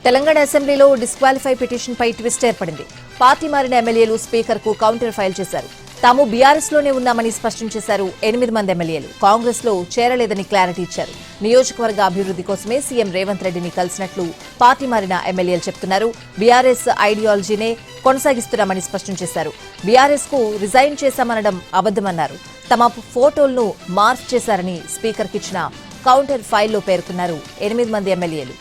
తెలంగాణ అసెంబ్లీలో డిస్క్వాలిఫై పిటిషన్పై ట్విస్ట్ ఏర్పడింది. పార్టీ మారిన ఎమ్మెల్యేలు స్పీకర్కు కౌంటర్ ఫైల్ చేశారు. తాము బీఆర్ఎస్లోనే ఉన్నామని స్పష్టం చేశారు. 8 మంది ఎమ్మెల్యేలు కాంగ్రెస్లో చేరలేదని క్లారిటీ ఇచ్చారు. నియోజకవర్గ అభివృద్ధి కోసమే సీఎం రేవంత్ రెడ్డిని కలిసినట్లు పార్టీ మారిన ఎమ్మెల్యేలు చెప్తున్నారు. బీఆర్ఎస్ ఐడియాలజీనే కొనసాగిస్తున్నామని స్పష్టం చేశారు. బీఆర్ఎస్ కు రిజైన్ చేశామనడం అబద్దమన్నారు. తమ ఫోటోలను మార్క్ చేశారని స్పీకర్కి ఇచ్చిన కౌంటర్ ఫైల్లో పేర్కొన్నారు 8 మంది ఎమ్మెల్యేలు.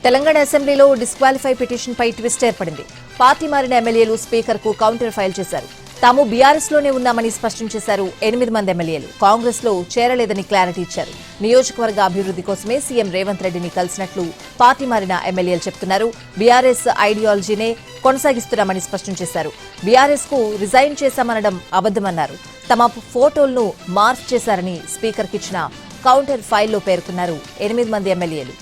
తెలంగాణ అసెంబ్లీలో డిస్క్వాలిఫై పిటిషన్పై ట్విస్ట్ ఏర్పడింది. పార్టీ మారిన ఎమ్మెల్యేలు స్పీకర్కు కౌంటర్ ఫైల్ చేశారు. తాము బీఆర్ఎస్లోనే ఉన్నామని స్పష్టం చేశారు. 8 మంది ఎమ్మెల్యేలు కాంగ్రెస్లో చేరలేదని క్లారిటీ ఇచ్చారు. నియోజకవర్గ అభివృద్ధి కోసమే సీఎం రేవంత్ రెడ్డిని కలిసినట్లు పార్టీ మారిన ఎమ్మెల్యేలు చెప్తున్నారు. బీఆర్ఎస్ ఐడియాలజీనే కొనసాగిస్తున్నామని స్పష్టం చేశారు. బీఆర్ఎస్ కు రిజైన్ చేశామనడం అబద్దమన్నారు. తమ ఫోటోలను మార్క్ చేశారని స్పీకర్కి ఇచ్చిన కౌంటర్ ఫైల్లో పేర్కొన్నారు 8 మంది ఎమ్మెల్యేలు.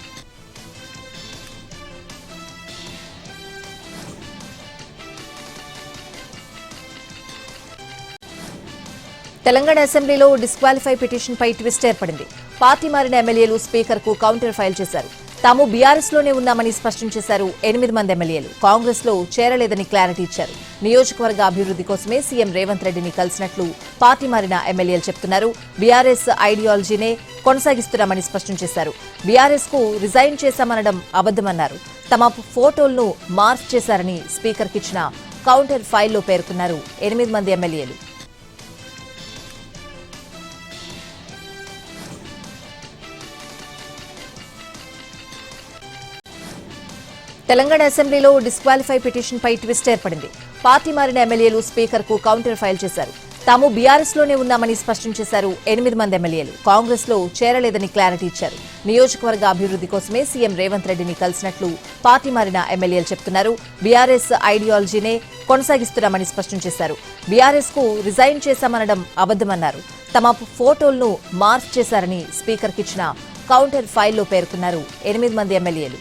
తెలంగాణ అసెంబ్లీలో డిస్క్వాలిఫై పిటిషన్పై ట్విస్ట్ ఏర్పడింది. పార్టీ మారిన ఎమ్మెల్యేలు స్పీకర్కు కౌంటర్ ఫైల్ చేశారు. తాము బీఆర్ఎస్లోనే ఉన్నామని స్పష్టం చేశారు. 8 మంది ఎమ్మెల్యేలు కాంగ్రెస్లో చేరలేదని క్లారిటీ ఇచ్చారు. నియోజకవర్గ అభివృద్ధి కోసమే సీఎం రేవంత్ రెడ్డిని కలిసినట్లు పార్టీ మారిన ఎమ్మెల్యేలు చెప్తున్నారు. బీఆర్ఎస్ ఐడియాలజీనే కొనసాగిస్తున్నామని స్పష్టం చేశారు. బీఆర్ఎస్ కు రిజైన్ చేశామనడం అబద్దమన్నారు. తమ ఫోటోలను మార్క్ చేశారని స్పీకర్కి ఇచ్చిన కౌంటర్ ఫైల్లో పేర్కొన్నారు 8 మంది ఎమ్మెల్యేలు. తెలంగాణ అసెంబ్లీలో డిస్క్వాలిఫై పిటిషన్పై ట్విస్ట్ ఏర్పడింది. పార్టీ మారిన ఎమ్మెల్యేలు స్పీకర్కు కౌంటర్ ఫైల్ చేశారు. తాము బీఆర్ఎస్లోనే ఉన్నామని స్పష్టం చేశారు. 8 మంది ఎమ్మెల్యేలు కాంగ్రెస్లో చేరలేదని క్లారిటీ ఇచ్చారు. నియోజకవర్గ అభివృద్ధి కోసమే సీఎం రేవంత్ రెడ్డిని కలిసినట్లు పార్టీ మారిన ఎమ్మెల్యేలు చెప్తున్నారు. బీఆర్ఎస్ ఐడియాలజీనే కొనసాగిస్తున్నామని స్పష్టం చేశారు. బీఆర్ఎస్ కు రిజైన్ చేశామనడం అబద్దమన్నారు. తమ ఫోటోలను మార్క్ చేశారని స్పీకర్కి ఇచ్చిన కౌంటర్ ఫైల్లో పేర్కొన్నారు 8 మంది ఎమ్మెల్యేలు.